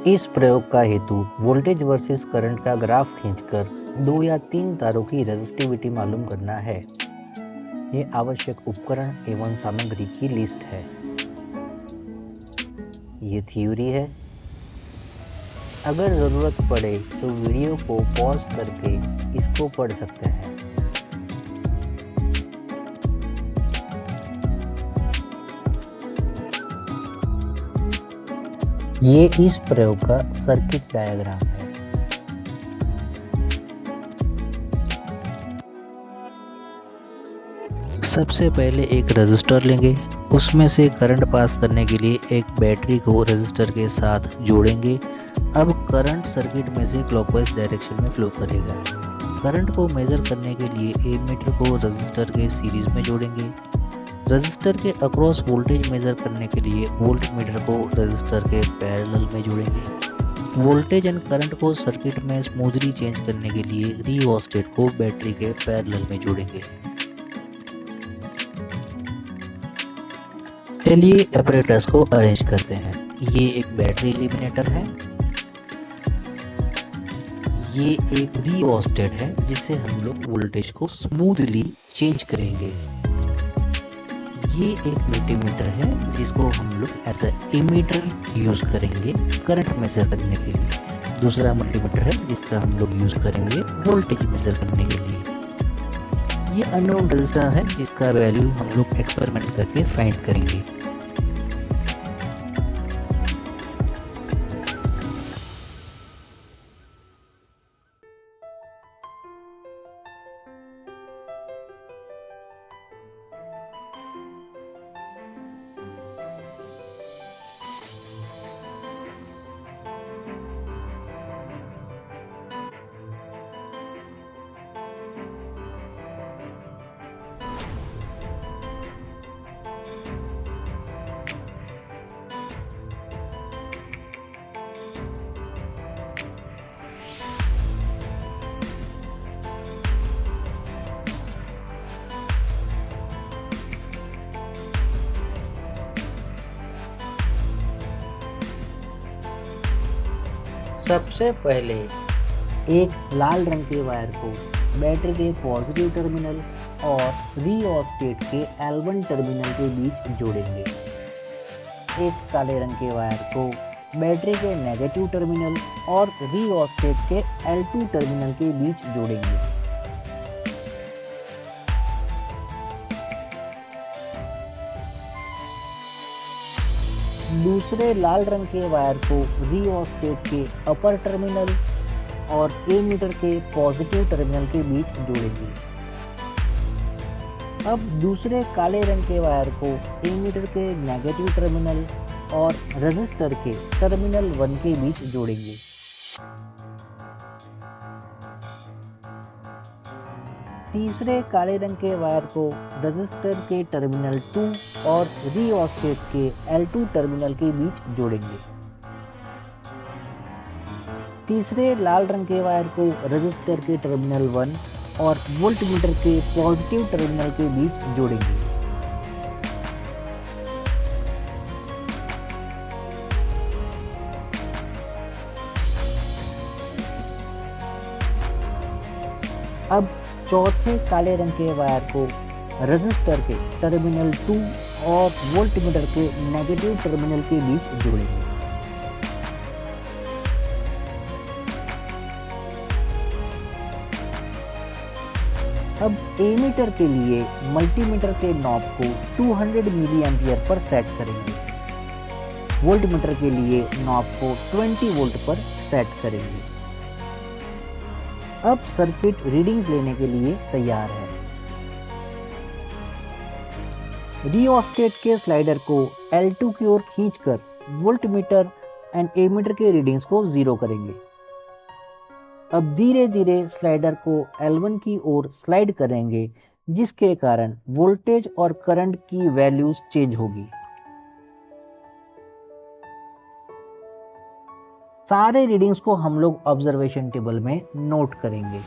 इस प्रयोग का हेतु वोल्टेज वर्सेस करंट का ग्राफ खींचकर 2 या 3 तारों की रेजिस्टिविटी मालूम करना है। ये आवश्यक उपकरण एवं सामग्री की लिस्ट है। ये थ्योरी है। अगर जरूरत पड़े तो वीडियो को पॉज करके इसको पढ़ सकते हैं। ये इस प्रयोग का सर्किट डायग्राम है। सबसे पहले एक रेजिस्टर लेंगे, उसमें से करंट पास करने के लिए एक बैटरी को रेजिस्टर के साथ जोड़ेंगे। अब करंट सर्किट में से क्लॉकवाइज डायरेक्शन में फ्लो करेगा। करंट को मेजर करने के लिए एमीटर को रेजिस्टर के सीरीज में जोड़ेंगे। रेजिस्टर के अक्रॉस वोल्टेज मेजर करने के लिए वोल्ट मीटर को रेजिस्टर के पैरेलल में जोड़ेंगे। वोल्टेज एंड करंट को सर्किट में स्मूथली चेंज करने के लिए रिओस्टेट को बैटरी के पैरेलल में जोड़ेंगे। चलिए ऑपरेटर्स को अरेंज करते हैं। ये एक बैटरी एलिमिनेटर है, ये एक रिओस्टेट है जिससे हम लोग वोल्टेज को स्मूथली चेंज करेंगे। ये एक मल्टीमीटर है जिसको हम लोग एज एमीटर यूज करेंगे करंट मेजर करने के लिए। दूसरा मल्टीमीटर है जिसका हम लोग यूज करेंगे वोल्टेज मेजर करने के लिए। ये अननोन रेजिस्टेंस है जिसका वैल्यू हम लोग एक्सपेरिमेंट करके फाइंड करेंगे। सबसे पहले एक लाल रंग के वायर को बैटरी के पॉजिटिव टर्मिनल और रिओस्टेट के L1 टर्मिनल के बीच जोड़ेंगे। एक काले रंग के वायर को बैटरी के नेगेटिव टर्मिनल और रिओस्टेट के L2 टर्मिनल के बीच जोड़ेंगे। दूसरे लाल रंग के वायर को रिओस्टेट के अपर टर्मिनल और एमीटर के पॉजिटिव टर्मिनल के बीच जोड़ेंगे। अब दूसरे काले रंग के वायर को एमीटर के नेगेटिव टर्मिनल और रेजिस्टर के टर्मिनल 1 के बीच जोड़ेंगे। तीसरे काले रंग के वायर को रेजिस्टर के टर्मिनल 2 और रिओस्टेट के L2 टर्मिनल के बीच जोड़ेंगे। तीसरे लाल रंग के वायर को रेजिस्टर के टर्मिनल 1 और वोल्टमीटर के पॉजिटिव टर्मिनल के बीच जोड़ेंगे। अब चौथे काले रंग के वायर को रेजिस्टर के टर्मिनल 2 और वोल्टमीटर के नेगेटिव टर्मिनल के बीच जोड़ेंगे। अब एमीटर के लिए मल्टीमीटर के नॉब को 200 मिली एम्पियर पर सेट करेंगे। वोल्टमीटर के लिए नॉब को 20 वोल्ट पर सेट करेंगे। अब सर्किट रीडिंग्स लेने के लिए तैयार है। रिओस्टेट के स्लाइडर को L2 की ओर खींचकर वोल्टमीटर एंड एमीटर के रीडिंग्स को 0 करेंगे। अब धीरे धीरे स्लाइडर को L1 की ओर स्लाइड करेंगे, जिसके कारण वोल्टेज और करंट की वैल्यूज चेंज होगी। सारे रीडिंग्स को हम लोग ऑब्जर्वेशन टेबल में नोट करेंगे।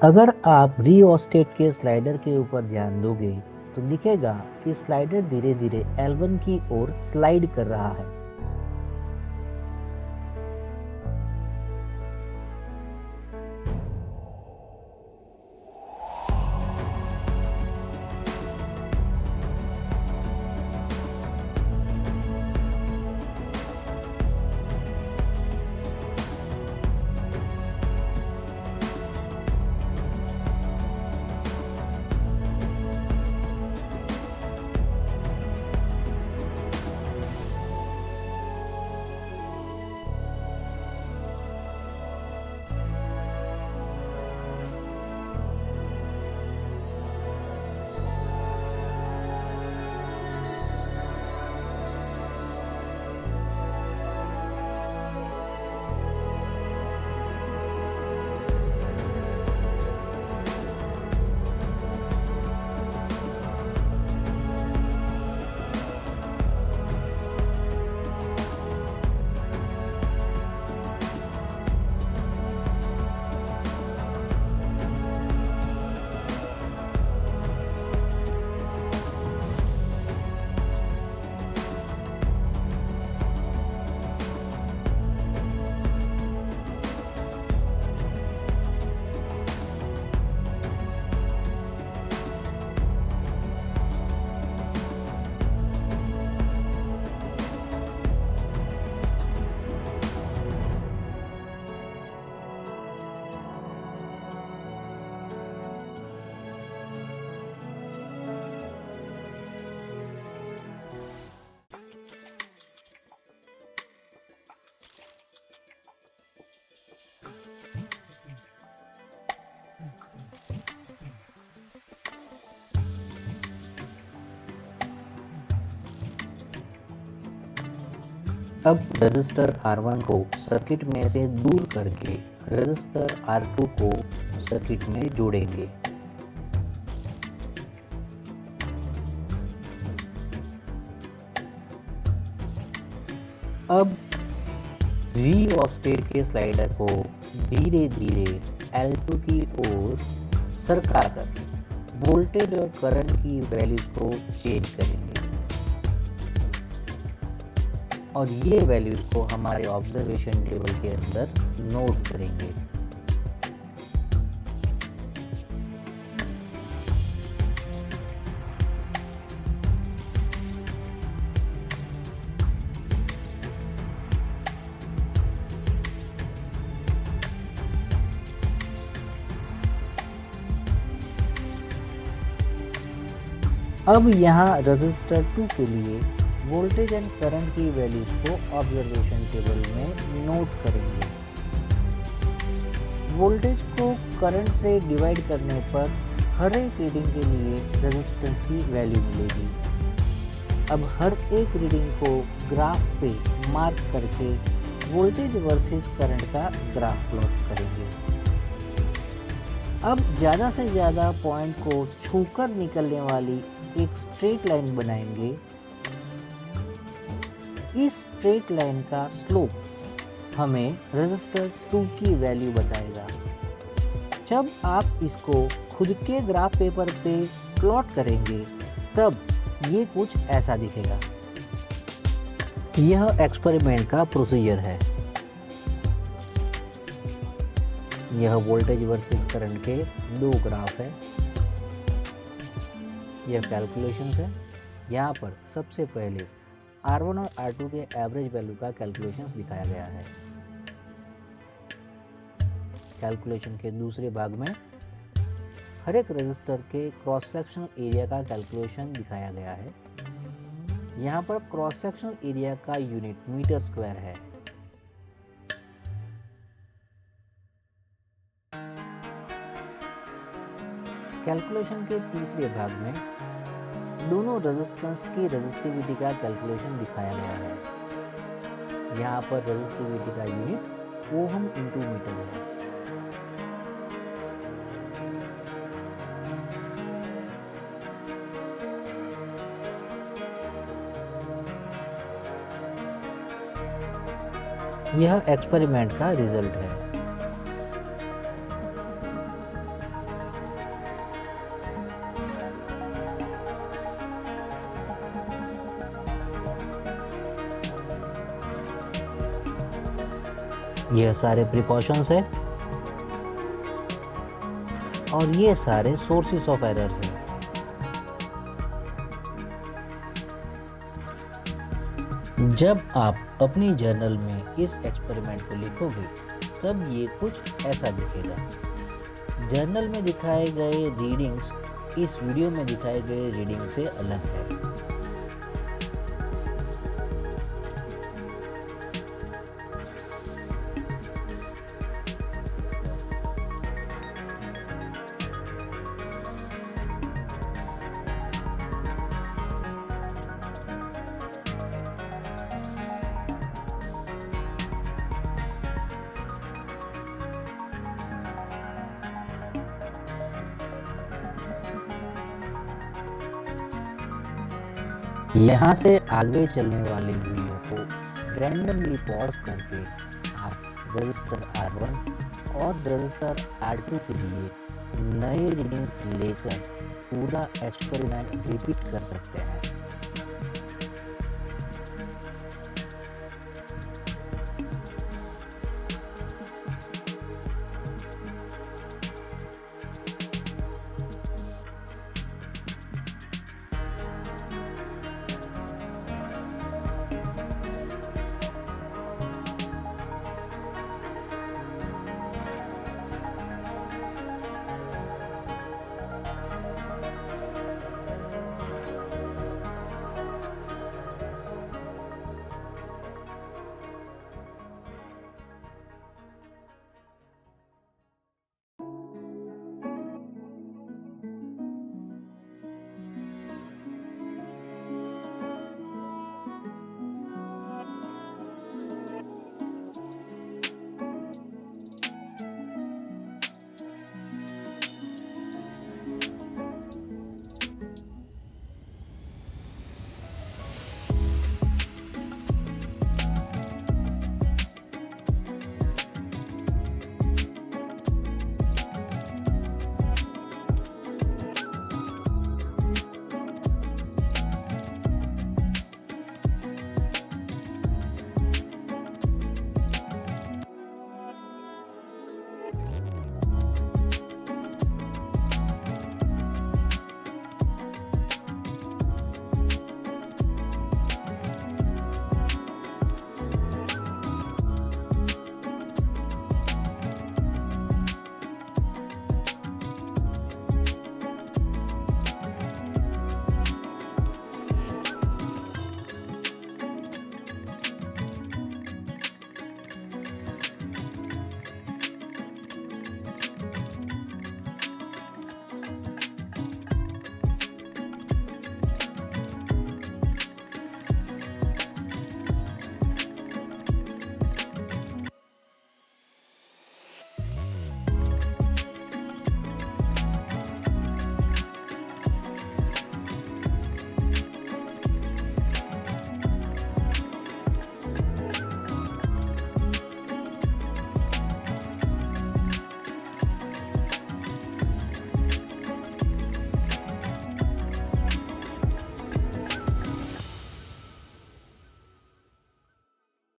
अगर आप रिओस्टेट के स्लाइडर के ऊपर ध्यान दोगे तो दिखेगा कि स्लाइडर धीरे धीरे L1 की ओर स्लाइड कर रहा है। अब रजिस्टर R1 को सर्किट में से दूर करके रजिस्टर R2 को सर्किट में जोड़ेंगे। अब रिओस्टेट के स्लाइडर को धीरे धीरे L2 की ओर सरकाकर वोल्टेज और करंट की वैल्यूज को चेंज करेंगे और ये वैल्यूज को हमारे ऑब्जर्वेशन टेबल के अंदर नोट करेंगे। अब यहाँ रजिस्टर 2 के लिए वोल्टेज एंड करंट की वैल्यूज को ऑब्जर्वेशन टेबल में नोट करेंगे। वोल्टेज को करंट से डिवाइड करने पर हर एक रीडिंग के लिए रेजिस्टेंस की वैल्यू मिलेगी। अब हर एक रीडिंग को ग्राफ पे मार्क करके वोल्टेज वर्सेस करंट का ग्राफ प्लॉट करेंगे। अब ज़्यादा से ज़्यादा पॉइंट को छूकर निकलने वाली एक स्ट्रेट लाइन बनाएंगे। इस स्ट्रेट लाइन का स्लोप हमें रेजिस्टर 2 की वैल्यू बताएगा। जब आप इसको खुद के ग्राफ पेपर पे प्लॉट करेंगे तब ये कुछ ऐसा दिखेगा। यह एक्सपेरिमेंट का प्रोसीजर है। यह वोल्टेज वर्सेस करंट के 2 ग्राफ है। यह कैलकुलेशंस है। यहाँ पर सबसे पहले R1 और R2 के एवरेज वैल्यू का कैलकुलेशंस दिखाया गया है। कैलकुलेशन के दूसरे भाग में हर एक रजिस्टर के क्रॉस सेक्शनल एरिया का कैलकुलेशन दिखाया गया है। यहाँ पर क्रॉस सेक्शनल एरिया का यूनिट मीटर स्क्वायर है। कैलकुलेशन के तीसरे भाग में दोनों रेजिस्टेंस की रेजिस्टिविटी का कैलकुलेशन दिखाया गया है। यहाँ पर रेजिस्टिविटी का यूनिट ओहम इंटू मीटर है। यह एक्सपेरिमेंट का रिजल्ट है। यह सारे प्रिकॉशंस है और ये सारे सोर्सेस ऑफ एरर्स हैं। जब आप अपनी जर्नल में इस एक्सपेरिमेंट को लिखोगे तब ये कुछ ऐसा दिखेगा। जर्नल में दिखाए गए रीडिंग्स इस वीडियो में दिखाए गए रीडिंग से अलग है। यहाँ से आगे चलने वाले वीडियो को रैंडमली पॉज करके आप रजिस्टर R1 और रजिस्टर R2 के लिए नए रीडिंग्स लेकर पूरा एक्सपेरिमेंट रिपीट कर सकते हैं।